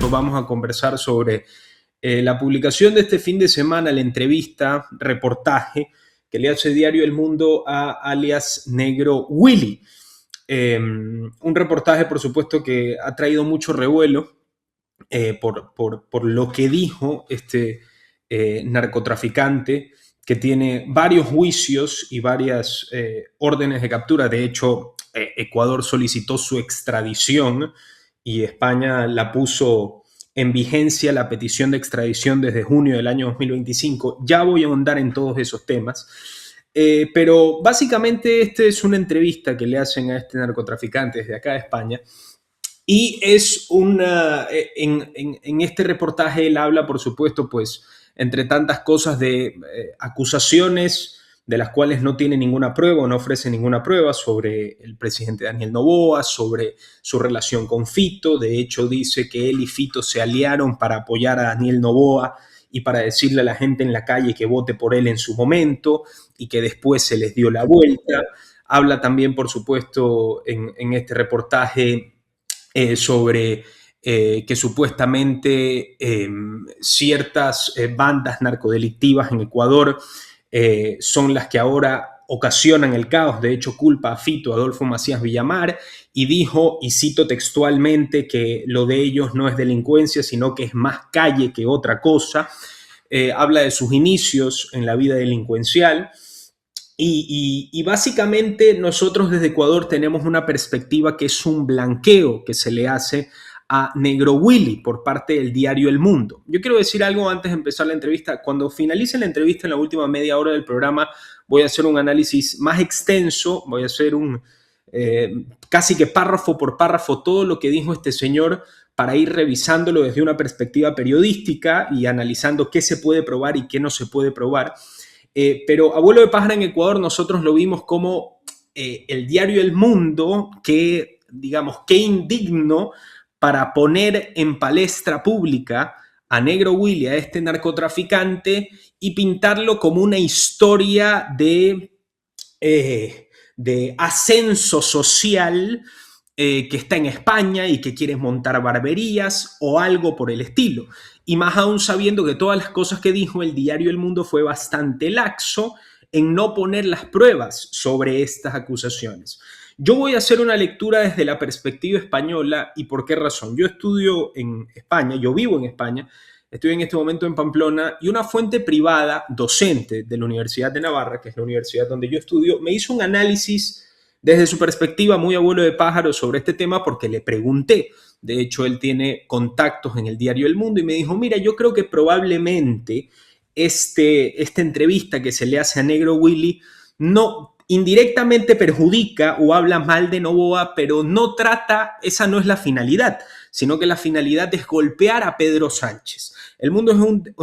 minutos vamos a conversar sobre la publicación de este fin de semana, la entrevista, reportaje que le hace Diario El Mundo a alias Negro Willy. Un reportaje, por supuesto, que ha traído mucho revuelo por lo que dijo este narcotraficante, que tiene varios juicios y varias órdenes de captura. De hecho, Ecuador solicitó su extradición y España la puso en vigencia, la petición de extradición, desde junio del año 2025. Ya voy a ahondar en todos esos temas. Pero básicamente esta es una entrevista que le hacen a este narcotraficante desde acá de España. Y es en este reportaje él habla, por supuesto, pues, entre tantas cosas, de acusaciones de las cuales no tiene ninguna prueba o no ofrece ninguna prueba sobre el presidente Daniel Noboa, sobre su relación con Fito. De hecho, dice que él y Fito se aliaron para apoyar a Daniel Noboa y para decirle a la gente en la calle que vote por él en su momento, y que después se les dio la vuelta. Habla también, por supuesto, en este reportaje sobre que supuestamente ciertas bandas narcodelictivas en Ecuador son las que ahora ocasionan el caos. De hecho, culpa a Fito, Adolfo Macías Villamar, y dijo, y cito textualmente, que lo de ellos no es delincuencia, sino que es más calle que otra cosa. Habla de sus inicios en la vida delincuencial. Y básicamente nosotros desde Ecuador tenemos una perspectiva que es un blanqueo que se le hace a Negro Willy por parte del diario El Mundo. Yo quiero decir algo antes de empezar la entrevista. Cuando finalice la entrevista, en la última media hora del programa, voy a hacer un análisis más extenso, voy a hacer casi que párrafo por párrafo todo lo que dijo este señor, para ir revisándolo desde una perspectiva periodística y analizando qué se puede probar y qué no se puede probar. Pero Abuelo de Pájaro en Ecuador nosotros lo vimos como el diario El Mundo, que, digamos, qué indigno para poner en palestra pública a Negro Willy, a este narcotraficante, y pintarlo como una historia de ascenso social, que está en España y que quiere montar barberías o algo por el estilo. Y más aún sabiendo que todas las cosas que dijo el diario El Mundo fue bastante laxo en no poner las pruebas sobre estas acusaciones. Yo voy a hacer una lectura desde la perspectiva española. ¿Y por qué razón? Yo estudio en España, yo vivo en España, estoy en este momento en Pamplona, y una fuente privada, docente de la Universidad de Navarra, que es la universidad donde yo estudio, me hizo un análisis desde su perspectiva, muy abuelo de pájaro, sobre este tema, porque le pregunté. De hecho, él tiene contactos en el diario El Mundo y me dijo, mira, yo creo que probablemente esta entrevista que se le hace a Negro Willy no indirectamente perjudica o habla mal de Noboa, pero no trata, esa no es la finalidad, sino que la finalidad es golpear a Pedro Sánchez. El Mundo es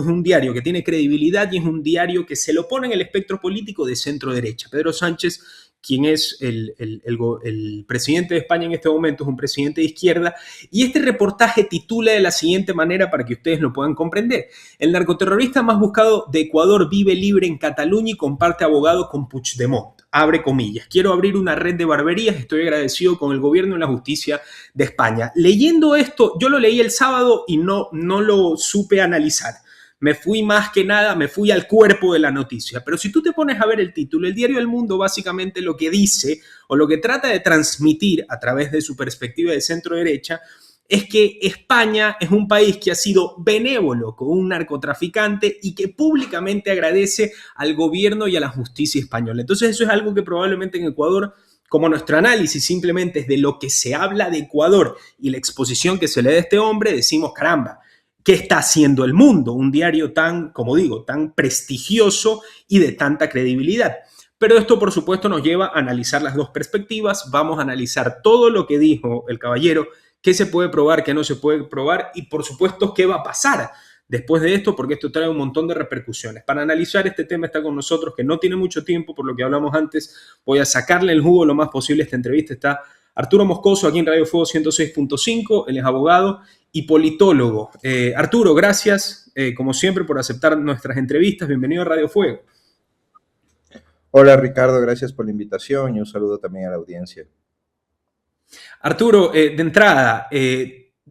un diario que tiene credibilidad y es un diario que se lo pone en el espectro político de centro derecha. Pedro Sánchez, quien es el presidente de España en este momento, es un presidente de izquierda, y este reportaje titula de la siguiente manera para que ustedes lo puedan comprender: el narcoterrorista más buscado de Ecuador vive libre en Cataluña y comparte abogado con Puigdemont. Abre comillas. Quiero abrir una red de barberías, estoy agradecido con el gobierno y la justicia de España. Leyendo esto, yo lo leí el sábado y no lo supe analizar. Me fui al cuerpo de la noticia. Pero si tú te pones a ver el título, el diario El Mundo básicamente lo que dice, o lo que trata de transmitir a través de su perspectiva de centro derecha, es que España es un país que ha sido benévolo con un narcotraficante y que públicamente agradece al gobierno y a la justicia española. Entonces eso es algo que probablemente en Ecuador, como nuestro análisis simplemente es de lo que se habla de Ecuador y la exposición que se le da a este hombre, decimos, caramba, ¿qué está haciendo El Mundo? Un diario tan, como digo, tan prestigioso y de tanta credibilidad. Pero esto, por supuesto, nos lleva a analizar las dos perspectivas. Vamos a analizar todo lo que dijo el caballero, qué se puede probar, qué no se puede probar, y, por supuesto, qué va a pasar después de esto, porque esto trae un montón de repercusiones. Para analizar este tema está con nosotros, que no tiene mucho tiempo, por lo que hablamos antes. Voy a sacarle el jugo lo más posible a esta entrevista. Está Arturo Moscoso, aquí en Radio Fuego 106.5. Él es abogado y politólogo. Arturo, gracias, como siempre, por aceptar nuestras entrevistas. Bienvenido a Radio Fuego. Hola, Ricardo, gracias por la invitación y un saludo también a la audiencia. Arturo, de entrada,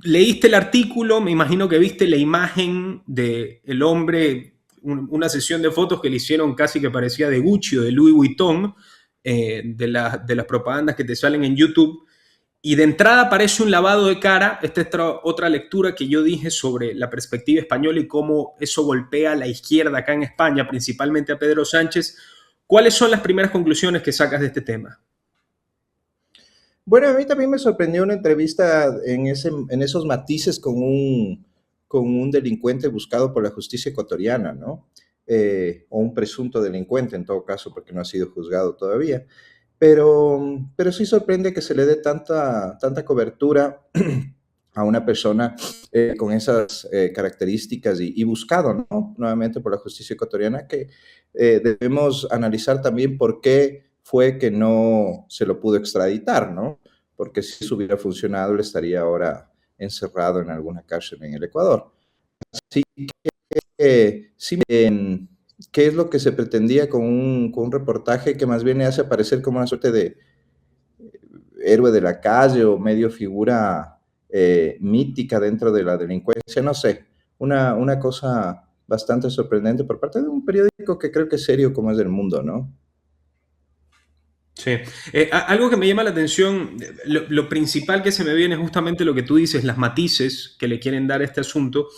leíste el artículo, me imagino que viste la imagen del hombre, una sesión de fotos que le hicieron casi que parecía de Gucci o de Louis Vuitton, de las propagandas que te salen en YouTube. Y de entrada parece un lavado de cara. Esta es otra lectura que yo dije sobre la perspectiva española y cómo eso golpea a la izquierda acá en España, principalmente a Pedro Sánchez. ¿Cuáles son las primeras conclusiones que sacas de este tema? Bueno, a mí también me sorprendió una entrevista en esos matices con un delincuente buscado por la justicia ecuatoriana, ¿no? O un presunto delincuente en todo caso, porque no ha sido juzgado todavía. Pero sí sorprende que se le dé tanta cobertura a una persona con esas características y buscado, ¿no? Nuevamente por la justicia ecuatoriana, que debemos analizar también por qué fue que no se lo pudo extraditar, ¿no? Porque si eso hubiera funcionado, él estaría ahora encerrado en alguna cárcel en el Ecuador. Así que sí, ¿qué es lo que se pretendía con un reportaje que más bien le hace aparecer como una suerte de héroe de la calle o medio figura mítica dentro de la delincuencia? No sé, una cosa bastante sorprendente por parte de un periódico que creo que es serio como es El Mundo, ¿no? Sí. Algo que me llama la atención, lo principal que se me viene es justamente lo que tú dices, las matices que le quieren dar a este asunto.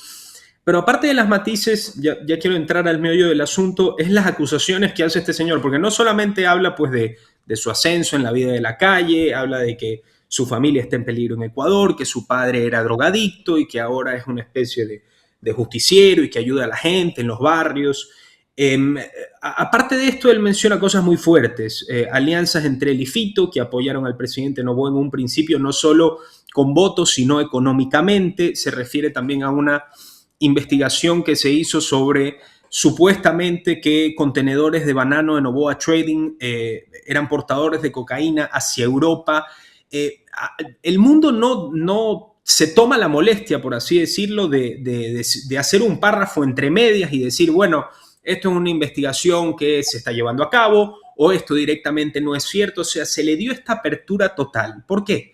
Pero aparte de las matices, ya quiero entrar al meollo del asunto, es las acusaciones que hace este señor, porque no solamente habla pues de su ascenso en la vida de la calle, habla de que su familia está en peligro en Ecuador, que su padre era drogadicto y que ahora es una especie de justiciero y que ayuda a la gente en los barrios. Aparte de esto, él menciona cosas muy fuertes, alianzas entre él y Fito, que apoyaron al presidente Noboa en un principio, no solo con votos, sino económicamente. Se refiere también a una investigación que se hizo sobre supuestamente que contenedores de banano de Noboa Trading eran portadores de cocaína hacia Europa. El mundo no se toma la molestia, por así decirlo, de hacer un párrafo entre medias y decir, bueno, esto es una investigación que se está llevando a cabo o esto directamente no es cierto. O sea, se le dio esta apertura total. ¿Por qué?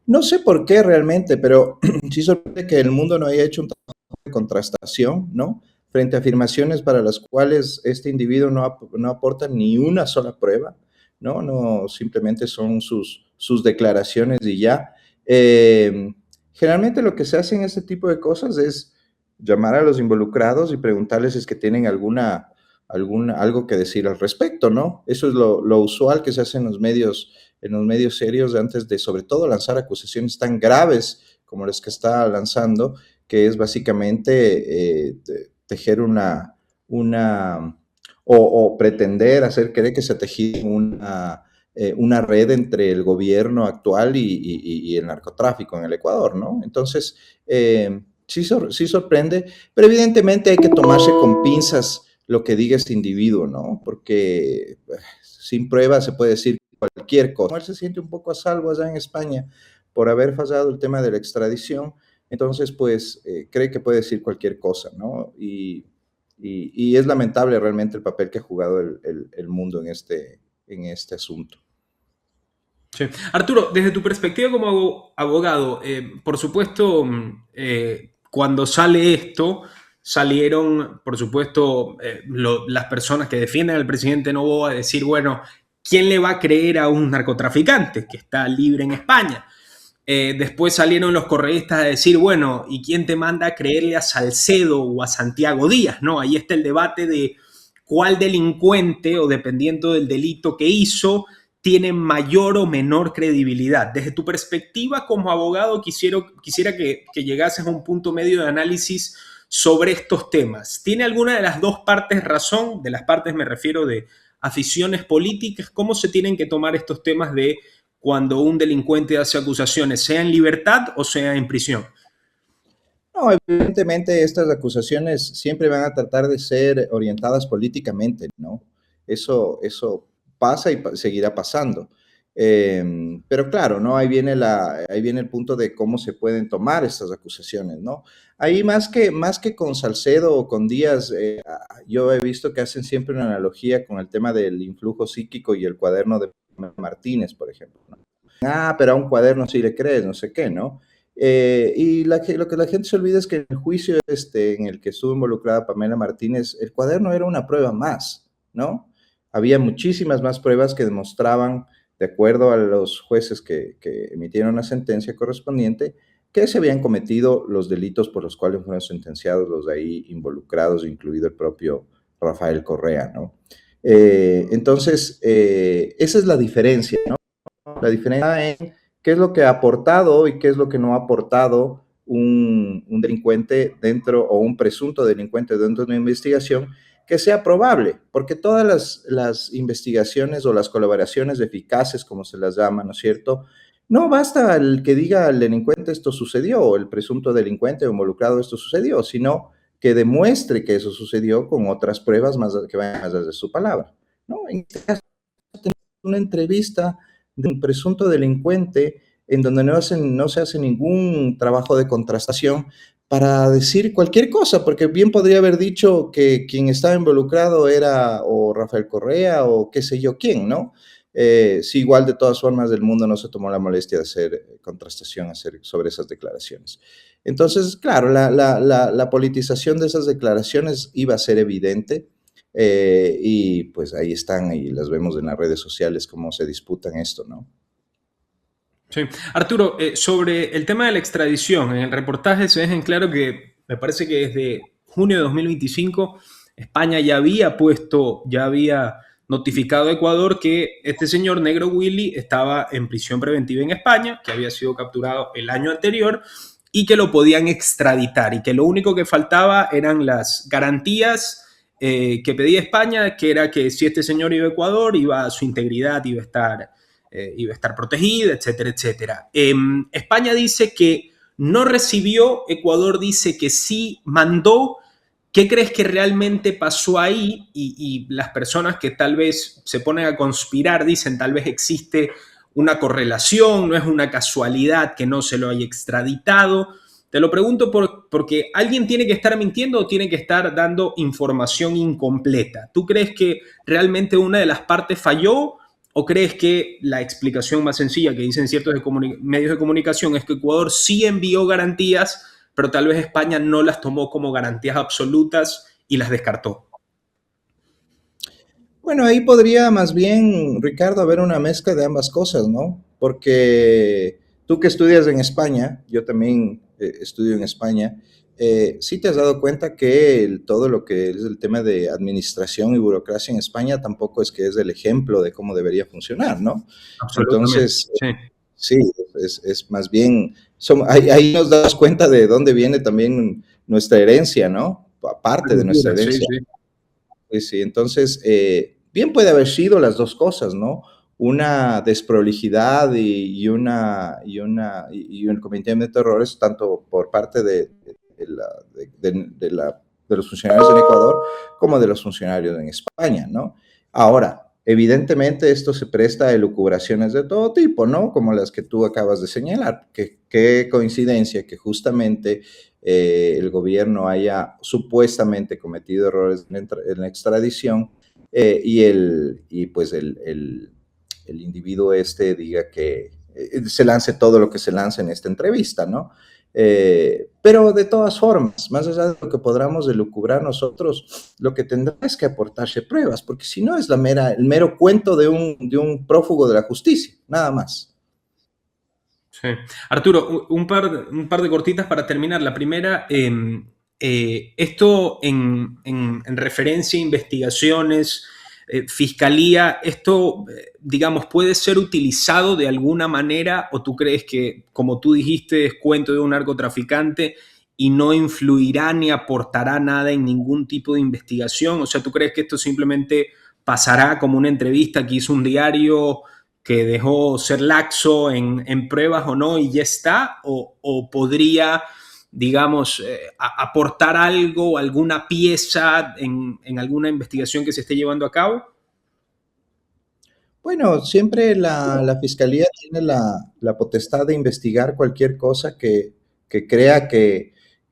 No sé por qué realmente, pero sí sorprende que El Mundo no haya hecho un trabajo de contrastación, ¿no? Frente a afirmaciones para las cuales este individuo no aporta ni una sola prueba, ¿no? No, simplemente son sus declaraciones y ya. Generalmente lo que se hace en este tipo de cosas es llamar a los involucrados y preguntarles si es que tienen algo que decir al respecto, ¿no? Eso es lo usual que se hace en los medios serios antes de, sobre todo, lanzar acusaciones tan graves como las que está lanzando, que es básicamente tejer o pretender hacer creer que se ha tejido una red entre el gobierno actual y el narcotráfico en el Ecuador, ¿no? Entonces, sí sorprende, pero evidentemente hay que tomarse con pinzas lo que diga este individuo, ¿no? Porque sin pruebas se puede decir cualquier cosa. Él se siente un poco a salvo allá en España por haber fallado el tema de la extradición, entonces pues cree que puede decir cualquier cosa, ¿no? Y es lamentable realmente el papel que ha jugado el mundo en este asunto. Sí. Arturo, desde tu perspectiva como abogado, por supuesto, cuando sale esto, salieron, por supuesto, las personas que defienden al presidente Noboa a decir, bueno, ¿quién le va a creer a un narcotraficante que está libre en España? Después salieron los correístas a decir, bueno, ¿y quién te manda a creerle a Salcedo o a Santiago Díaz? ¿No? Ahí está el debate de cuál delincuente o dependiendo del delito que hizo, tiene mayor o menor credibilidad. Desde tu perspectiva como abogado, quisiera que llegases a un punto medio de análisis sobre estos temas. ¿Tiene alguna de las dos partes razón? De las partes me refiero de aficiones políticas. ¿Cómo se tienen que tomar estos temas de cuando un delincuente hace acusaciones, sea en libertad o sea en prisión? No, evidentemente estas acusaciones siempre van a tratar de ser orientadas políticamente, ¿no? Eso pasa y seguirá pasando. Pero claro, ¿no? Ahí viene el punto de cómo se pueden tomar estas acusaciones, ¿no? Ahí más que con Salcedo o con Díaz, yo he visto que hacen siempre una analogía con el tema del influjo psíquico y el cuaderno de Martínez, por ejemplo, ¿no? Ah, pero a un cuaderno sí le crees, no sé qué, ¿no? Lo que la gente se olvida es que en el juicio en el que estuvo involucrada Pamela Martínez, el cuaderno era una prueba más, ¿no? Había muchísimas más pruebas que demostraban, de acuerdo a los jueces que emitieron la sentencia correspondiente, que se habían cometido los delitos por los cuales fueron sentenciados los de ahí involucrados, incluido el propio Rafael Correa, ¿no? Esa es la diferencia, ¿no? La diferencia en qué es lo que ha aportado y qué es lo que no ha aportado un delincuente dentro o un presunto delincuente dentro de una investigación que sea probable, porque todas las investigaciones o las colaboraciones eficaces, como se las llama, ¿no es cierto? No basta el que diga al delincuente esto sucedió o el presunto delincuente o involucrado esto sucedió, sino que demuestre que eso sucedió con otras pruebas más que vayan más allá de su palabra, ¿no? En este caso, una entrevista de un presunto delincuente en donde no se hace ningún trabajo de contrastación para decir cualquier cosa, porque bien podría haber dicho que quien estaba involucrado era o Rafael Correa o qué sé yo quién, ¿no? Sí, igual de todas formas del mundo no se tomó la molestia de hacer contrastación sobre esas declaraciones. Entonces, claro, la politización de esas declaraciones iba a ser evidente. Y pues ahí están y las vemos en las redes sociales cómo se disputan esto, ¿no? Sí. Arturo, sobre el tema de la extradición, en el reportaje se deja en claro que me parece que desde junio de 2025 España ya había notificado a Ecuador que este señor Negro Willy estaba en prisión preventiva en España, que había sido capturado el año anterior y que lo podían extraditar y que lo único que faltaba eran las garantías que pedía España, que era que si este señor iba a Ecuador, su integridad iba a estar protegida, etcétera, etcétera. España dice que no recibió, Ecuador dice que sí mandó. ¿Qué crees que realmente pasó ahí? Y las personas que tal vez se ponen a conspirar dicen tal vez existe una correlación, no es una casualidad que no se lo haya extraditado. Te lo pregunto porque alguien tiene que estar mintiendo o tiene que estar dando información incompleta. ¿Tú crees que realmente una de las partes falló o crees que la explicación más sencilla que dicen ciertos medios de comunicación es que Ecuador sí envió garantías, pero tal vez España no las tomó como garantías absolutas y las descartó? Bueno, ahí podría más bien, Ricardo, haber una mezcla de ambas cosas, ¿no? Porque tú que estudias en España, yo también estudio en España, sí te has dado cuenta que todo lo que es el tema de administración y burocracia en España tampoco es que es el ejemplo de cómo debería funcionar, ¿no? Absolutamente, Entonces, sí. sí, es más bien, ahí nos damos cuenta de dónde viene también nuestra herencia, ¿no? Aparte de nuestra Cultura, sí, herencia. sí. Sí, sí, entonces, bien puede haber sido las dos cosas, ¿no? Una desprolijidad y un cometimiento de errores, tanto por parte de los funcionarios en Ecuador como de los funcionarios en España, ¿no? Ahora, evidentemente esto se presta a elucubraciones de todo tipo, ¿no? Como las que tú acabas de señalar. Qué coincidencia que justamente el gobierno haya supuestamente cometido errores en la extradición y pues el individuo diga que se lance todo lo que se lanza en esta entrevista, ¿no? Pero de todas formas, más allá de lo que podamos elucubrar nosotros, lo que tendrá es que aportarse pruebas, porque si no es el mero cuento de un prófugo de la justicia, nada más. Sí. Arturo, un par de cortitas para terminar. La primera, esto en referencia a investigaciones, fiscalía, esto, digamos, puede ser utilizado de alguna manera o tú crees que, como tú dijiste, es cuento de un narcotraficante y no influirá ni aportará nada en ningún tipo de investigación. O sea, ¿tú crees que esto simplemente pasará como una entrevista que hizo un diario que dejó ser laxo en pruebas o no y ya está? O podría, digamos, aportar algo, alguna pieza en alguna investigación que se esté llevando a cabo? Bueno, siempre la fiscalía tiene la potestad de investigar cualquier cosa que crea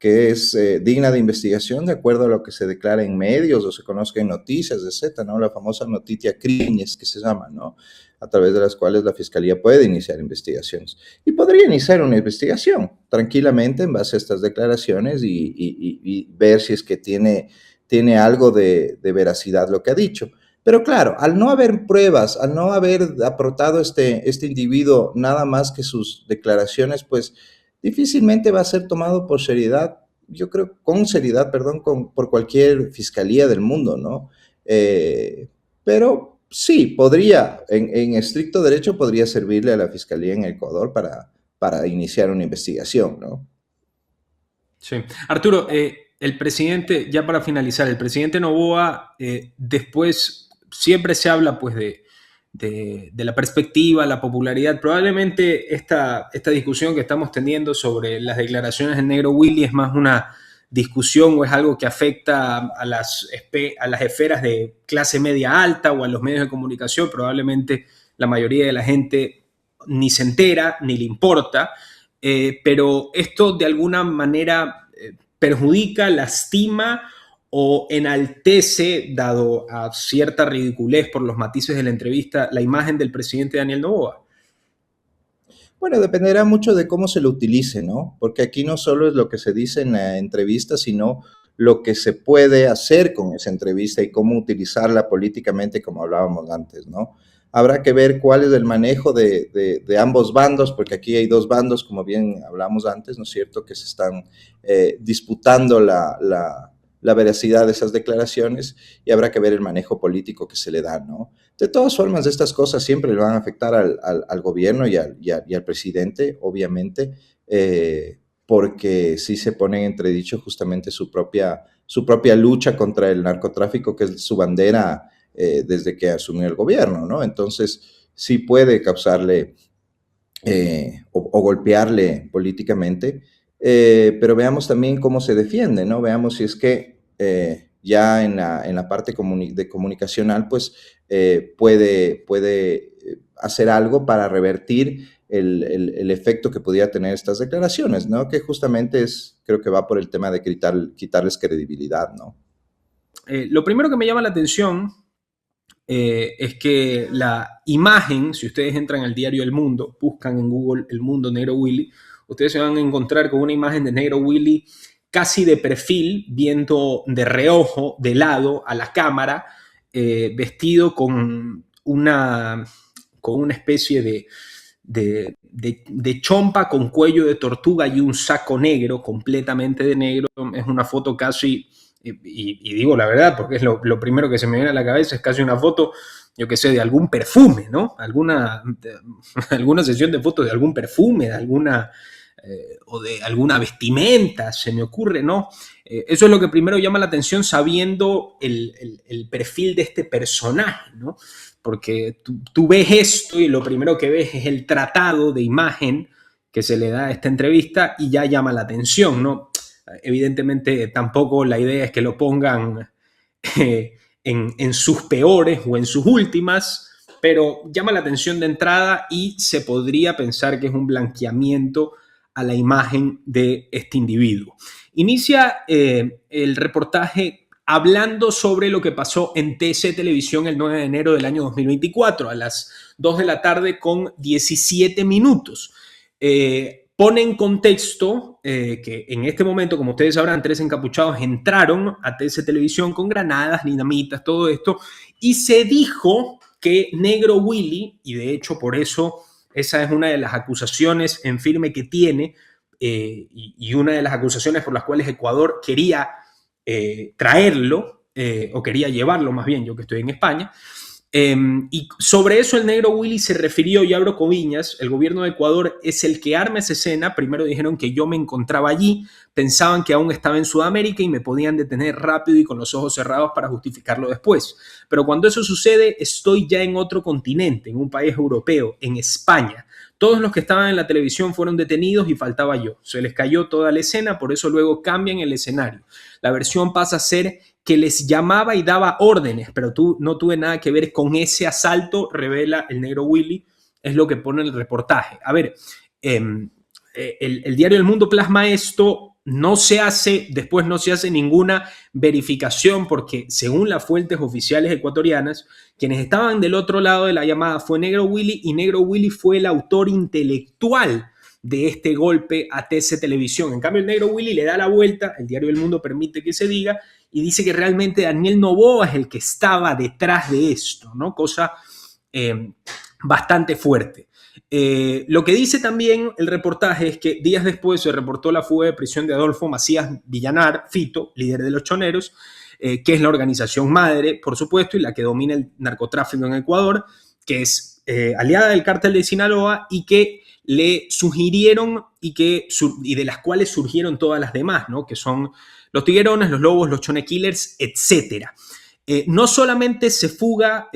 que es digna de investigación de acuerdo a lo que se declara en medios o se conozca en noticias, etcétera, ¿no? La famosa noticia crines que se llama, ¿no? A través de las cuales la fiscalía puede iniciar investigaciones. Y podría iniciar una investigación tranquilamente en base a estas declaraciones y ver si es que tiene algo de veracidad lo que ha dicho. Pero claro, al no haber pruebas, al no haber aportado este individuo nada más que sus declaraciones, pues difícilmente va a ser tomado por seriedad, yo creo, con seriedad, perdón, por cualquier fiscalía del mundo, ¿no? Pero sí, podría, en estricto derecho, podría servirle a la fiscalía en Ecuador para iniciar una investigación, ¿no? Sí. Arturo, el presidente, ya para finalizar, el presidente Noboa, después siempre se habla pues de la perspectiva, la popularidad. Probablemente esta discusión que estamos teniendo sobre las declaraciones del negro Willy es más una discusión o es algo que afecta a las esferas de clase media alta o a los medios de comunicación. Probablemente la mayoría de la gente ni se entera ni le importa. Pero esto de alguna manera perjudica, lastima o enaltece, dado a cierta ridiculez por los matices de la entrevista, la imagen del presidente Daniel Noboa. Bueno, dependerá mucho de cómo se lo utilice, ¿no? Porque aquí no solo es lo que se dice en la entrevista, sino lo que se puede hacer con esa entrevista y cómo utilizarla políticamente, como hablábamos antes, ¿no? Habrá que ver cuál es el manejo de ambos bandos, porque aquí hay dos bandos, como bien hablamos antes, ¿no es cierto?, que se están disputando la veracidad de esas declaraciones y habrá que ver el manejo político que se le da, ¿no? De todas formas, estas cosas siempre le van a afectar al gobierno y al presidente, obviamente, porque sí se pone en entredicho justamente su propia lucha contra el narcotráfico, que es su bandera desde que asumió el gobierno, ¿no? Entonces, sí puede causarle o golpearle políticamente, pero veamos también cómo se defiende, ¿no? Veamos si es que ya en la parte de comunicacional, pues puede hacer algo para revertir el efecto que pudiera tener estas declaraciones, ¿no? Que justamente creo que va por el tema de quitarles credibilidad, ¿no? Lo primero que me llama la atención es que la imagen, si ustedes entran al diario El Mundo, buscan en Google El Mundo Negro Willy, ustedes se van a encontrar con una imagen de Negro Willy casi de perfil, viendo de reojo, de lado, a la cámara, vestido con una especie de chompa con cuello de tortuga y un saco negro, completamente de negro. Es una foto casi, y digo la verdad, porque es lo primero que se me viene a la cabeza, es casi una foto, yo qué sé, de algún perfume, ¿no? Alguna sesión de fotos de algún perfume, de alguna o de alguna vestimenta, se me ocurre, ¿no? Eso es lo que primero llama la atención sabiendo el perfil de este personaje, ¿no? Porque tú ves esto y lo primero que ves es el tratado de imagen que se le da a esta entrevista y ya llama la atención, ¿no? Evidentemente tampoco la idea es que lo pongan en sus peores o en sus últimas, pero llama la atención de entrada y se podría pensar que es un blanqueamiento a la imagen de este individuo. Inicia el reportaje hablando sobre lo que pasó en TC Televisión el 9 de enero del año 2024 a las 2 de la tarde con 17 minutos. Pone en contexto que en este momento, como ustedes sabrán, 3 encapuchados entraron a TC Televisión con granadas, dinamitas, todo esto, y se dijo que Negro Willy, y de hecho por eso esa es una de las acusaciones en firme que tiene y una de las acusaciones por las cuales Ecuador quería traerlo o quería llevarlo más bien, yo que estoy en España. Y sobre eso el negro Willy se refirió, y abro comillas, el gobierno de Ecuador es el que arma esa escena. Primero dijeron que yo me encontraba allí, pensaban que aún estaba en Sudamérica y me podían detener rápido y con los ojos cerrados para justificarlo después. Pero cuando eso sucede, estoy ya en otro continente, en un país europeo, en España. Todos los que estaban en la televisión fueron detenidos y faltaba yo. Se les cayó toda la escena, por eso luego cambian el escenario. La versión pasa a ser que les llamaba y daba órdenes, pero no tuve nada que ver con ese asalto, revela el negro Willy, es lo que pone el reportaje. A ver, el diario El Mundo plasma esto después no se hace ninguna verificación porque según las fuentes oficiales ecuatorianas, quienes estaban del otro lado de la llamada fue Negro Willy y Negro Willy fue el autor intelectual de este golpe a TC Televisión. En cambio, el Negro Willy le da la vuelta, el diario El Mundo permite que se diga y dice que realmente Daniel Noboa es el que estaba detrás de esto, ¿no? Cosa bastante fuerte. Lo que dice también el reportaje es que días después se reportó la fuga de prisión de Adolfo Macías Villanar, Fito, líder de los Choneros, que es la organización madre, por supuesto, y la que domina el narcotráfico en Ecuador, que es aliada del cártel de Sinaloa y que le sugirieron y de las cuales surgieron todas las demás, ¿no? Que son los Tiguerones, los Lobos, los Chone Killers, etcétera. No solamente se fuga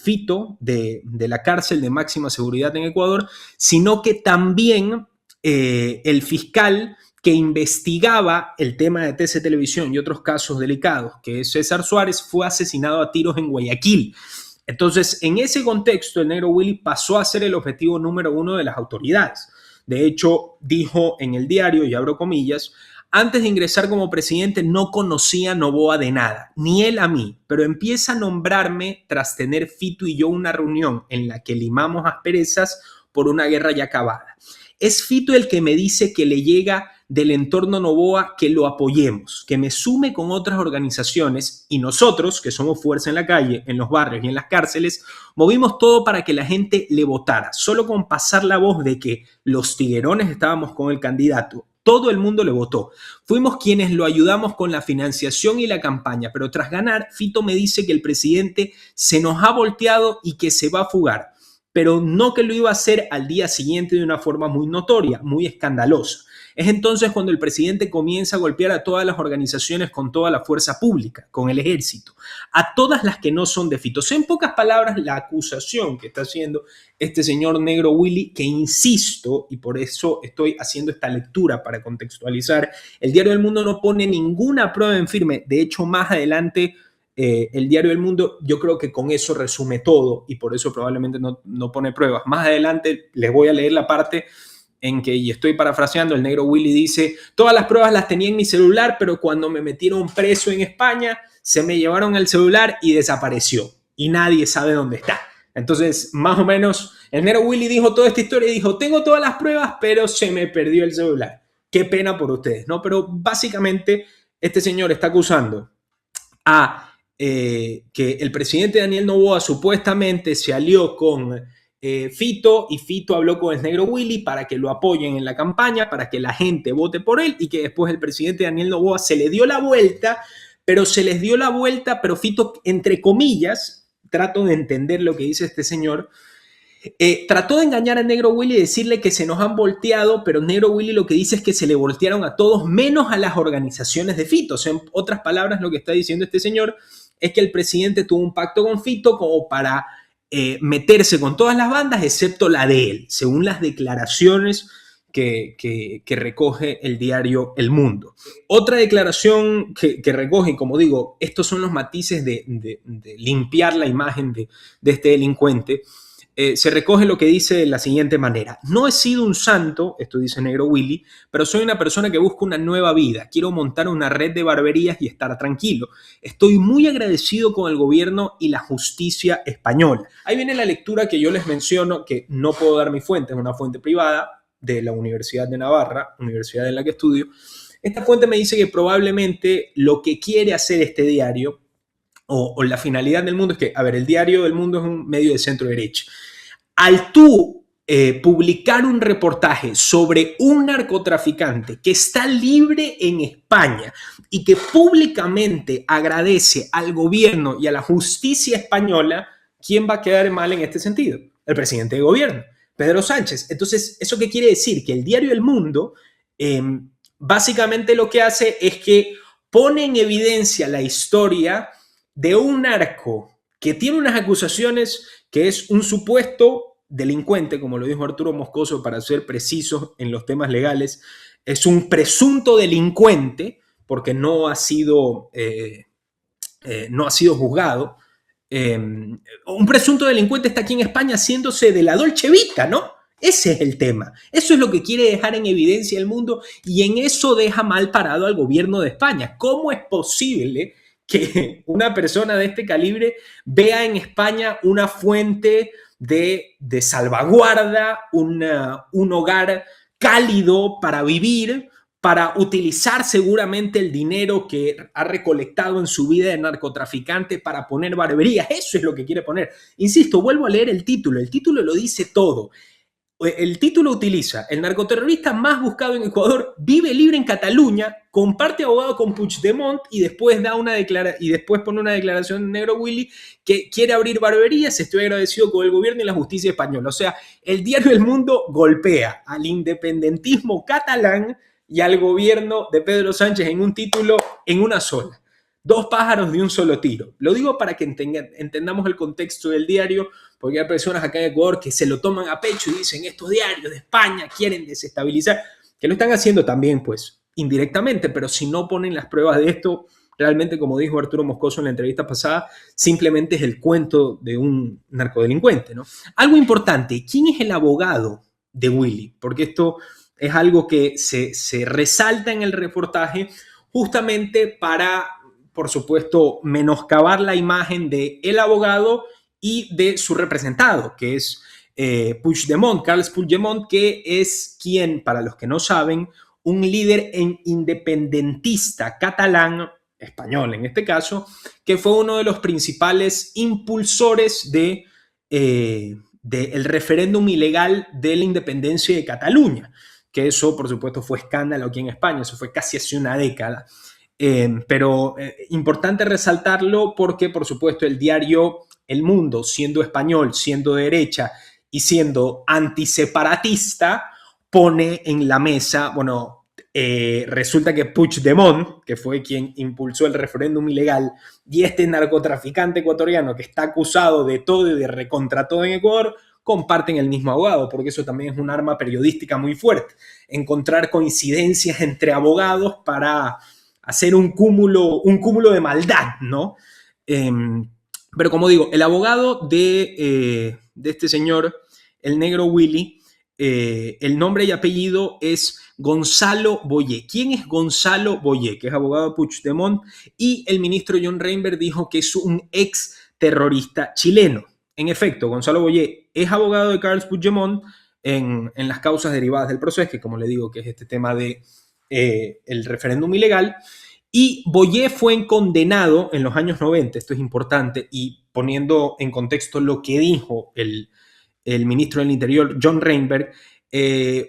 Fito de la cárcel de máxima seguridad en Ecuador, sino que también el fiscal que investigaba el tema de TC Televisión y otros casos delicados, que es César Suárez, fue asesinado a tiros en Guayaquil. Entonces, en ese contexto, el Negro Willy pasó a ser el objetivo número uno de las autoridades. De hecho, dijo en el diario, y abro comillas, antes de ingresar como presidente no conocía a Noboa de nada, ni él a mí, pero empieza a nombrarme tras tener Fito y yo una reunión en la que limamos asperezas por una guerra ya acabada. Es Fito el que me dice que le llega del entorno Noboa que lo apoyemos, que me sume con otras organizaciones y nosotros, que somos fuerza en la calle, en los barrios y en las cárceles, movimos todo para que la gente le votara. Solo con pasar la voz de que los tiguerones estábamos con el candidato, todo el mundo le votó. Fuimos quienes lo ayudamos con la financiación y la campaña, pero tras ganar, Fito me dice que el presidente se nos ha volteado y que se va a fugar, pero no que lo iba a hacer al día siguiente de una forma muy notoria, muy escandalosa. Es entonces cuando el presidente comienza a golpear a todas las organizaciones con toda la fuerza pública, con el ejército, a todas las que no son de Fito. En pocas palabras, la acusación que está haciendo este señor Negro Willy, que insisto, y por eso estoy haciendo esta lectura para contextualizar, el diario El Mundo no pone ninguna prueba en firme. De hecho, más adelante, el diario El Mundo, yo creo que con eso resume todo y por eso probablemente no pone pruebas. Más adelante les voy a leer la parte en que, y estoy parafraseando, el Negro Willy dice, todas las pruebas las tenía en mi celular, pero cuando me metieron preso en España, se me llevaron el celular y desapareció. Y nadie sabe dónde está. Entonces, más o menos, el Negro Willy dijo toda esta historia y dijo, tengo todas las pruebas, pero se me perdió el celular. Qué pena por ustedes, ¿no? Pero básicamente, este señor está acusando a que el presidente Daniel Noboa supuestamente se alió con Fito y Fito habló con el Negro Willy para que lo apoyen en la campaña, para que la gente vote por él y que después el presidente Daniel Noboa se le dio la vuelta, pero Fito, entre comillas, trato de entender lo que dice este señor, trató de engañar a Negro Willy y decirle que se nos han volteado, pero Negro Willy lo que dice es que se le voltearon a todos menos a las organizaciones de Fito. O sea, en otras palabras, lo que está diciendo este señor es que el presidente tuvo un pacto con Fito como para meterse con todas las bandas, excepto la de él, según las declaraciones que recoge el diario El Mundo. Otra declaración que recoge, y como digo, estos son los matices de limpiar la imagen de este delincuente, se recoge lo que dice de la siguiente manera. No he sido un santo, esto dice Negro Willy, pero soy una persona que busca una nueva vida. Quiero montar una red de barberías y estar tranquilo. Estoy muy agradecido con el gobierno y la justicia española. Ahí viene la lectura que yo les menciono, que no puedo dar mi fuente, es una fuente privada de la Universidad de Navarra, universidad en la que estudio. Esta fuente me dice que probablemente lo que quiere hacer este diario o la finalidad del Mundo es que, a ver, el diario del Mundo es un medio de centro derecha. Al tú publicar un reportaje sobre un narcotraficante que está libre en España y que públicamente agradece al gobierno y a la justicia española, ¿quién va a quedar mal en este sentido? El presidente de gobierno, Pedro Sánchez. Entonces, ¿eso qué quiere decir? Que el diario El Mundo básicamente lo que hace es que pone en evidencia la historia de un narco que tiene unas acusaciones que es un supuesto delincuente, como lo dijo Arturo Moscoso, para ser precisos en los temas legales, es un presunto delincuente porque no ha sido juzgado. Un presunto delincuente está aquí en España haciéndose de la Dolce Vita, ¿no? Ese es el tema. Eso es lo que quiere dejar en evidencia el mundo y en eso deja mal parado al gobierno de España. ¿Cómo es posible que una persona de este calibre vea en España una fuente de salvaguarda, un hogar cálido para vivir, para utilizar seguramente el dinero que ha recolectado en su vida de narcotraficante para poner barberías? Eso es lo que quiere poner. Insisto, vuelvo a leer el título lo dice todo. El título utiliza: el narcoterrorista más buscado en Ecuador vive libre en Cataluña, comparte abogado con Puigdemont y después pone una declaración de Negro Willy que quiere abrir barberías. Estoy agradecido con el gobierno y la justicia española. O sea, el diario El Mundo golpea al independentismo catalán y al gobierno de Pedro Sánchez en un título, en una sola. Dos pájaros de un solo tiro. Lo digo para que entendamos el contexto del diario, porque hay personas acá en Ecuador que se lo toman a pecho y dicen: estos diarios de España quieren desestabilizar, que lo están haciendo también, pues, indirectamente, pero si no ponen las pruebas de esto, realmente, como dijo Arturo Moscoso en la entrevista pasada, simplemente es el cuento de un narcodelincuente, ¿no? Algo importante: ¿quién es el abogado de Willy? Porque esto es algo que se resalta en el reportaje justamente para, por supuesto, menoscabar la imagen del abogado y de su representado, que es Puigdemont, Carles Puigdemont, que es quien, para los que no saben, un líder independentista catalán, español en este caso, que fue uno de los principales impulsores del referéndum ilegal de la independencia de Cataluña, que eso, por supuesto, fue escándalo aquí en España, eso fue casi hace una década. Pero importante resaltarlo porque, por supuesto, el diario El Mundo, siendo español, siendo de derecha y siendo antiseparatista, pone en la mesa, bueno, resulta que Puigdemont, que fue quien impulsó el referéndum ilegal, y este narcotraficante ecuatoriano que está acusado de todo y de recontra todo en Ecuador, comparten el mismo abogado, porque eso también es un arma periodística muy fuerte. Encontrar coincidencias entre abogados para hacer un cúmulo de maldad, ¿no? Pero como digo, el abogado de este señor, el Negro Willy, el nombre y apellido es Gonzalo Boyé. ¿Quién es Gonzalo Boyé? Que es abogado de Puigdemont, y el ministro John Reinberg dijo que es un ex terrorista chileno. En efecto, Gonzalo Boyé es abogado de Carles Puigdemont en las causas derivadas del proceso, que, como le digo, que es este tema de el referéndum ilegal. Y Boyé fue condenado en los años 90, esto es importante, y poniendo en contexto lo que dijo el ministro del Interior, John Reinberg,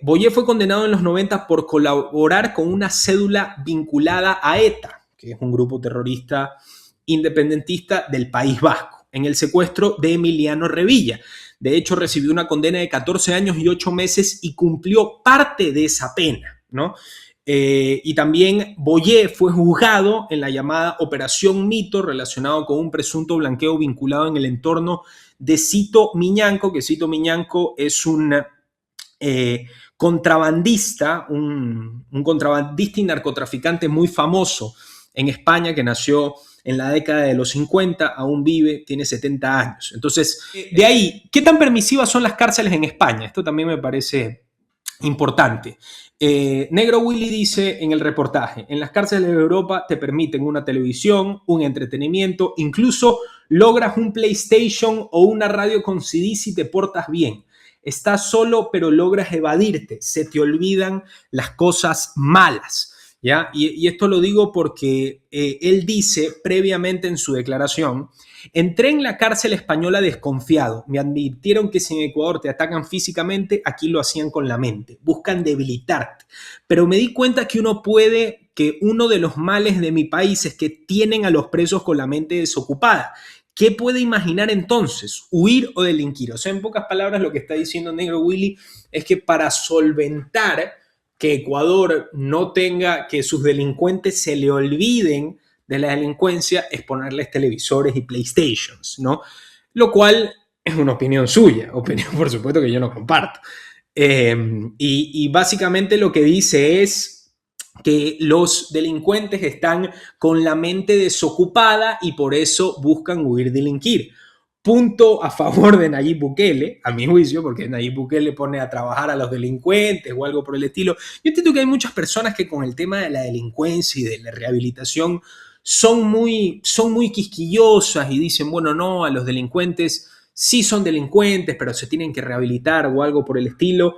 Boyé fue condenado en los 90 por colaborar con una cédula vinculada a ETA, que es un grupo terrorista independentista del País Vasco, en el secuestro de Emiliano Revilla. De hecho, recibió una condena de 14 años y 8 meses y cumplió parte de esa pena, ¿no? Y también Boyé fue juzgado en la llamada Operación Mito, relacionado con un presunto blanqueo vinculado en el entorno de Cito Miñanco, que Cito Miñanco es un contrabandista, un contrabandista y narcotraficante muy famoso en España, que nació en la década de los 50, aún vive, tiene 70 años. Entonces, de ahí, ¿qué tan permisivas son las cárceles en España? Esto también me parece importante. Negro Willy dice en el reportaje: en las cárceles de Europa te permiten una televisión, un entretenimiento, incluso logras un PlayStation o una radio con CD si te portas bien. Estás solo, pero logras evadirte. Se te olvidan las cosas malas. ¿Ya? Y esto lo digo porque él dice previamente en su declaración: entré en la cárcel española desconfiado. Me advirtieron que si en Ecuador te atacan físicamente, aquí lo hacían con la mente. Buscan debilitarte. Pero me di cuenta que uno de los males de mi país es que tienen a los presos con la mente desocupada. ¿Qué puede imaginar entonces? ¿Huir o delinquir? O sea, en pocas palabras, lo que está diciendo Negro Willy es que para solventar que Ecuador no tenga, que sus delincuentes se le olviden de la delincuencia, es ponerles televisores y PlayStations, ¿no? Lo cual es una opinión suya, opinión por supuesto que yo no comparto. Y básicamente lo que dice es que los delincuentes están con la mente desocupada y por eso buscan huir, delinquir. punto a favor de Nayib Bukele, a mi juicio, porque Nayib Bukele pone a trabajar a los delincuentes o algo por el estilo. Yo entiendo que hay muchas personas que con el tema de la delincuencia y de la rehabilitación son muy quisquillosas y dicen, bueno, no, a los delincuentes sí son delincuentes, pero se tienen que rehabilitar o algo por el estilo.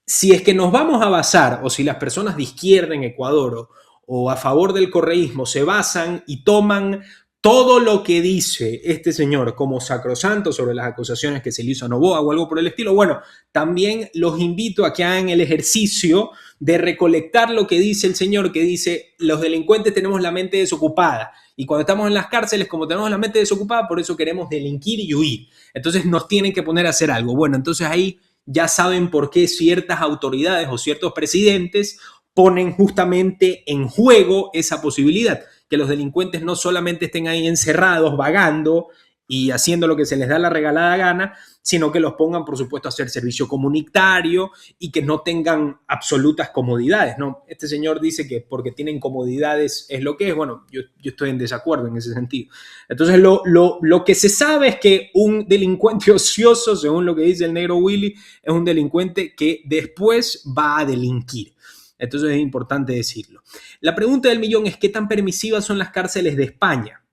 Si es que nos vamos a basar, o si las personas de izquierda en Ecuador o a favor del correísmo se basan y toman todo lo que dice este señor como sacrosanto sobre las acusaciones que se le hizo a Noboa o algo por el estilo, bueno, también los invito a que hagan el ejercicio de recolectar lo que dice el señor, que dice, los delincuentes tenemos la mente desocupada y cuando estamos en las cárceles, como tenemos la mente desocupada, por eso queremos delinquir y huir. Entonces nos tienen que poner a hacer algo. Bueno, entonces ahí ya saben por qué ciertas autoridades o ciertos presidentes ponen justamente en juego esa posibilidad, que los delincuentes no solamente estén ahí encerrados, vagando y haciendo lo que se les da la regalada gana, sino que los pongan, por supuesto, a hacer servicio comunitario y que no tengan absolutas comodidades, ¿no? Este señor dice que porque tienen comodidades es lo que es. Bueno, yo estoy en desacuerdo en ese sentido. Entonces, lo que se sabe es que un delincuente ocioso, según lo que dice el negro Willy, es un delincuente que después va a delinquir. Entonces es importante decirlo. La pregunta del millón es: ¿qué tan permisivas son las cárceles de España?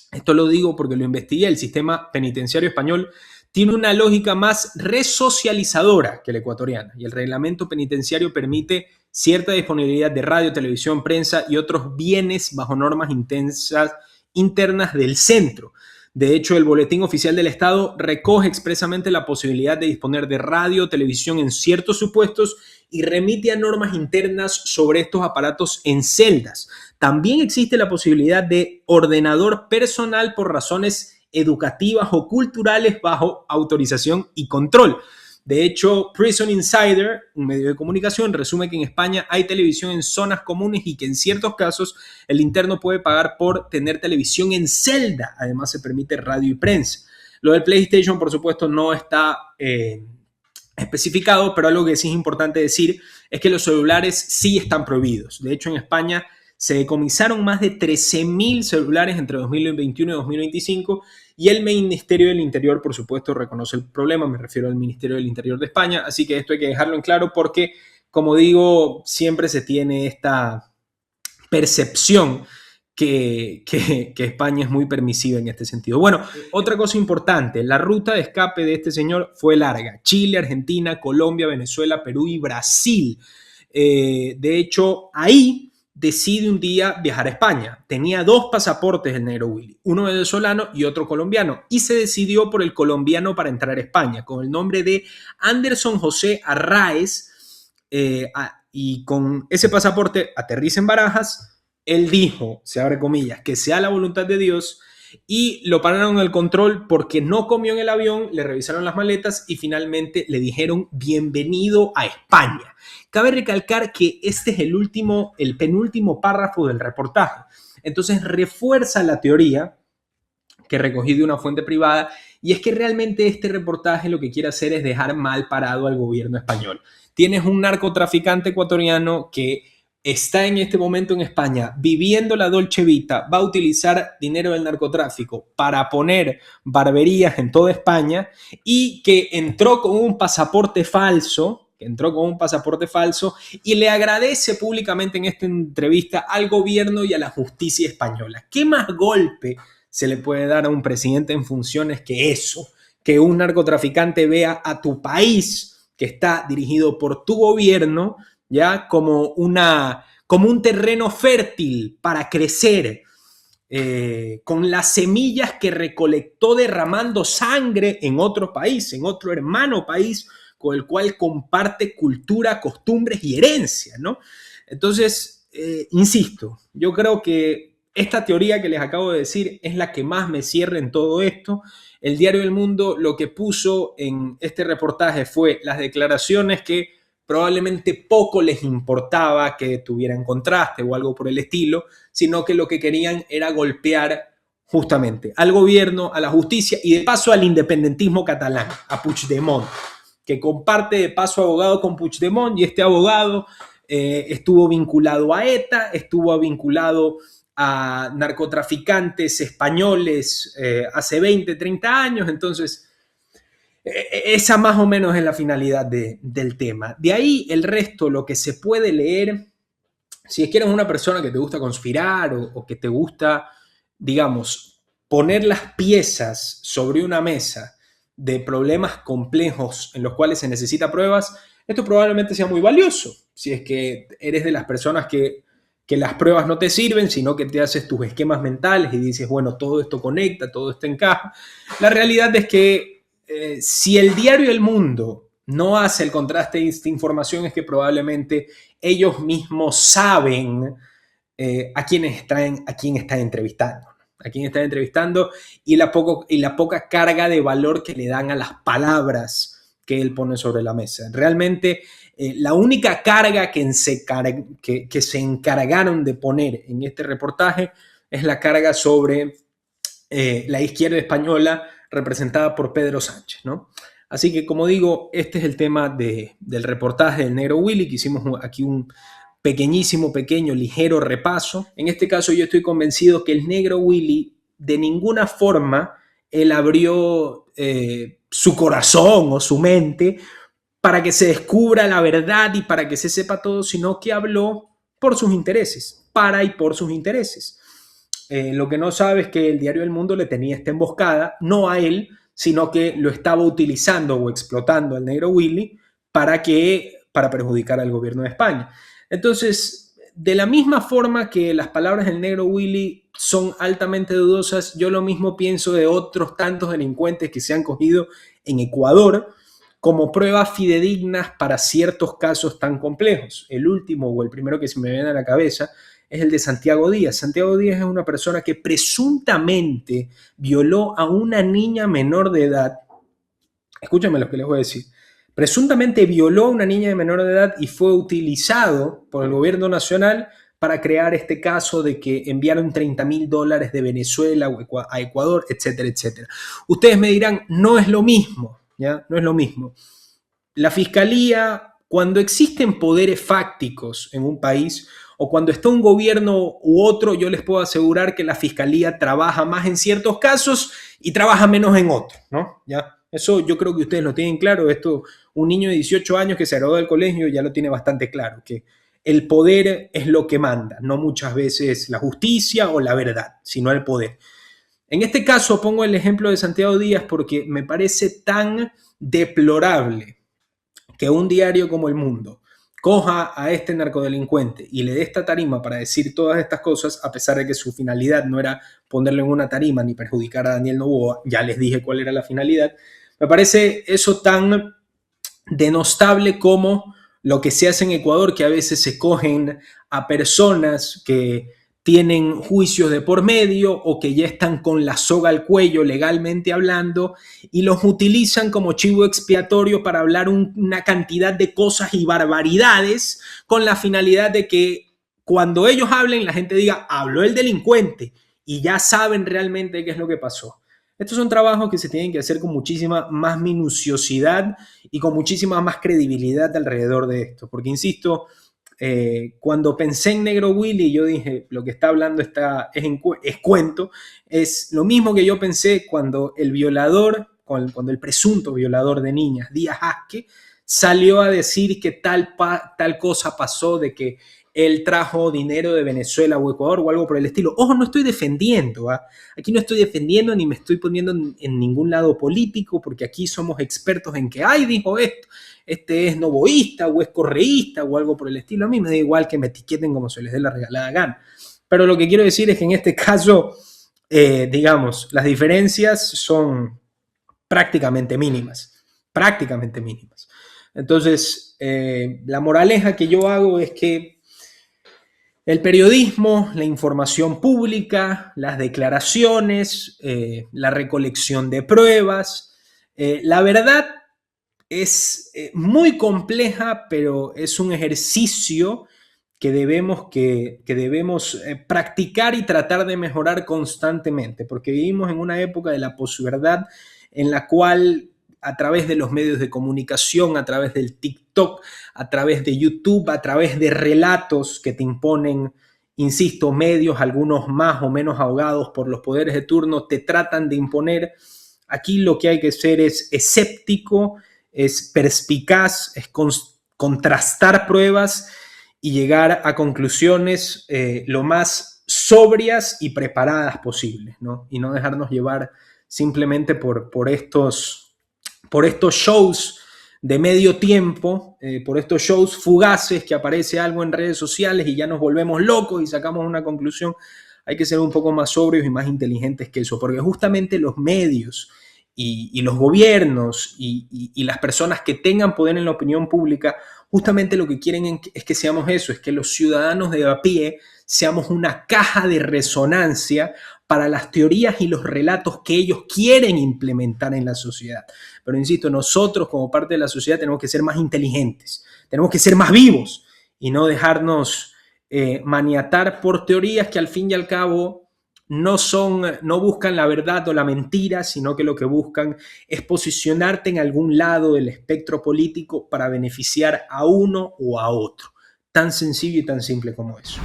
Esto lo digo porque lo investigué. El sistema penitenciario español tiene una lógica más resocializadora que la ecuatoriana y el reglamento penitenciario permite cierta disponibilidad de radio, televisión, prensa y otros bienes bajo normas intensas internas del centro. De hecho, el Boletín Oficial del Estado recoge expresamente la posibilidad de disponer de radio, televisión en ciertos supuestos y remite a normas internas sobre estos aparatos en celdas. También existe la posibilidad de ordenador personal por razones educativas o culturales bajo autorización y control. De hecho, Prison Insider, un medio de comunicación, resume que en España hay televisión en zonas comunes y que en ciertos casos el interno puede pagar por tener televisión en celda. Además, se permite radio y prensa. Lo del PlayStation, por supuesto, no está especificado, pero algo que sí es importante decir es que los celulares sí están prohibidos. De hecho, en España se decomisaron más de 13.000 celulares entre 2021 y 2025 y el Ministerio del Interior, por supuesto, reconoce el problema. Me refiero al Ministerio del Interior de España. Así que esto hay que dejarlo en claro porque, como digo, siempre se tiene esta percepción que España es muy permisiva en este sentido. Bueno, otra cosa importante, la ruta de escape de este señor fue larga. Chile, Argentina, Colombia, Venezuela, Perú y Brasil. De hecho, ahí decide un día viajar a España. Tenía 2 pasaportes el negro Willy, uno venezolano y otro colombiano, y se decidió por el colombiano para entrar a España, con el nombre de Anderson José Arraez, y con ese pasaporte aterriza en Barajas. Él dijo, se abre comillas, que sea la voluntad de Dios, y lo pararon en el control porque no comió en el avión, le revisaron las maletas y finalmente le dijeron bienvenido a España. Cabe recalcar que este es el penúltimo párrafo del reportaje. Entonces refuerza la teoría que recogí de una fuente privada, y es que realmente este reportaje lo que quiere hacer es dejar mal parado al gobierno español. Tienes un narcotraficante ecuatoriano que está en este momento en España viviendo la Dolce Vita, va a utilizar dinero del narcotráfico para poner barberías en toda España y que entró con un pasaporte falso, y le agradece públicamente en esta entrevista al gobierno y a la justicia española. ¿Qué más golpe se le puede dar a un presidente en funciones que eso? Que un narcotraficante vea a tu país, que está dirigido por tu gobierno, ya como un terreno fértil para crecer, con las semillas que recolectó derramando sangre en otro país, en otro hermano país con el cual comparte cultura, costumbres y herencia, ¿no? Entonces, insisto, yo creo que esta teoría que les acabo de decir es la que más me cierra en todo esto. El diario El Mundo lo que puso en este reportaje fue las declaraciones que probablemente poco les importaba que tuvieran contraste o algo por el estilo, sino que lo que querían era golpear justamente al gobierno, a la justicia y de paso al independentismo catalán, a Puigdemont, que comparte de paso abogado con Puigdemont, y este abogado estuvo vinculado a ETA, estuvo vinculado a narcotraficantes españoles hace 20, 30 años. Entonces, esa más o menos es la finalidad del tema. De ahí el resto, lo que se puede leer, si es que eres una persona que te gusta conspirar o que te gusta, digamos, poner las piezas sobre una mesa de problemas complejos en los cuales se necesita pruebas, esto probablemente sea muy valioso. Si es que eres de las personas que las pruebas no te sirven, sino que te haces tus esquemas mentales y dices, bueno, todo esto conecta, todo esto encaja. La realidad es que si el diario El Mundo no hace el contraste de esta información, es que probablemente ellos mismos saben a quién están entrevistando. A quién están entrevistando y la poca carga de valor que le dan a las palabras que él pone sobre la mesa. Realmente, la única carga que se encargaron de poner en este reportaje es la carga sobre la izquierda española representada por Pedro Sánchez, ¿no? Así que, como digo, este es el tema del reportaje del Negro Willy, que hicimos aquí un pequeño, ligero repaso. En este caso yo estoy convencido que el Negro Willy de ninguna forma él abrió su corazón o su mente para que se descubra la verdad y para que se sepa todo, sino que habló por sus intereses, para y por sus intereses. Lo que no sabe es que el diario El Mundo le tenía esta emboscada, no a él, sino que lo estaba utilizando o explotando al Negro Willy para perjudicar al gobierno de España. Entonces, de la misma forma que las palabras del Negro Willy son altamente dudosas, yo lo mismo pienso de otros tantos delincuentes que se han cogido en Ecuador como pruebas fidedignas para ciertos casos tan complejos. El último o el primero que se me viene a la cabeza es el de Santiago Díaz. Santiago Díaz es una persona que presuntamente violó a una niña menor de edad. Escúchame lo que les voy a decir. Presuntamente violó a una niña de menor de edad y fue utilizado por el gobierno nacional para crear este caso de que enviaron $30,000 de Venezuela a Ecuador, etcétera, etcétera. Ustedes me dirán, no es lo mismo, ¿ya? No es lo mismo. La fiscalía, cuando existen poderes fácticos en un país o cuando está un gobierno u otro, yo les puedo asegurar que la fiscalía trabaja más en ciertos casos y trabaja menos en otros, ¿no? ¿Ya? Eso yo creo que ustedes lo tienen claro. Esto, un niño de 18 años que se graduó del colegio ya lo tiene bastante claro, que el poder es lo que manda, no muchas veces la justicia o la verdad, sino el poder. En este caso pongo el ejemplo de Santiago Díaz porque me parece tan deplorable que un diario como El Mundo coja a este narcodelincuente y le dé esta tarima para decir todas estas cosas, a pesar de que su finalidad no era ponerle en una tarima ni perjudicar a Daniel Noboa. Ya les dije cuál era la finalidad. Me parece eso tan denostable como lo que se hace en Ecuador, que a veces se cogen a personas que tienen juicios de por medio o que ya están con la soga al cuello legalmente hablando y los utilizan como chivo expiatorio para hablar una cantidad de cosas y barbaridades con la finalidad de que cuando ellos hablen la gente diga, habló el delincuente y ya saben realmente qué es lo que pasó. Estos son trabajos que se tienen que hacer con muchísima más minuciosidad y con muchísima más credibilidad alrededor de esto. Porque, insisto, cuando pensé en Negro Willy, yo dije, lo que está hablando es cuento. Es lo mismo que yo pensé cuando el violador, cuando el presunto violador de niñas, Díaz Asque, salió a decir que tal cosa pasó, de que él trajo dinero de Venezuela o Ecuador o algo por el estilo. Ojo, no estoy defendiendo, ¿eh? Aquí no estoy defendiendo ni me estoy poniendo en ningún lado político, porque aquí somos expertos en que, ay, dijo esto, este es novoísta o es correísta o algo por el estilo. A mí me da igual que me etiqueten como se les dé la regalada gana. Pero lo que quiero decir es que en este caso, digamos, las diferencias son prácticamente mínimas. Prácticamente mínimas. Entonces, la moraleja que yo hago es que el periodismo, la información pública, las declaraciones, la recolección de pruebas, la verdad es muy compleja, pero es un ejercicio que debemos practicar y tratar de mejorar constantemente, porque vivimos en una época de la posverdad en la cual a través de los medios de comunicación, a través del TikTok, a través de YouTube, a través de relatos que te imponen insisto, medios, algunos más o menos ahogados por los poderes de turno, te tratan de imponer. Aquí lo que hay que ser es escéptico, es perspicaz, es contrastar pruebas y llegar a conclusiones lo más sobrias y preparadas posibles, ¿no? Y no dejarnos llevar simplemente por estos shows de medio tiempo, por estos shows fugaces que aparece algo en redes sociales y ya nos volvemos locos y sacamos una conclusión. Hay que ser un poco más sobrios y más inteligentes que eso, porque justamente los medios y los gobiernos y las personas que tengan poder en la opinión pública, justamente lo que quieren es que seamos eso, es que los ciudadanos de a pie seamos una caja de resonancia para las teorías y los relatos que ellos quieren implementar en la sociedad. Pero insisto, nosotros como parte de la sociedad tenemos que ser más inteligentes, tenemos que ser más vivos y no dejarnos maniatar por teorías que al fin y al cabo no buscan la verdad o la mentira, sino que lo que buscan es posicionarte en algún lado del espectro político para beneficiar a uno o a otro. Tan sencillo y tan simple como eso.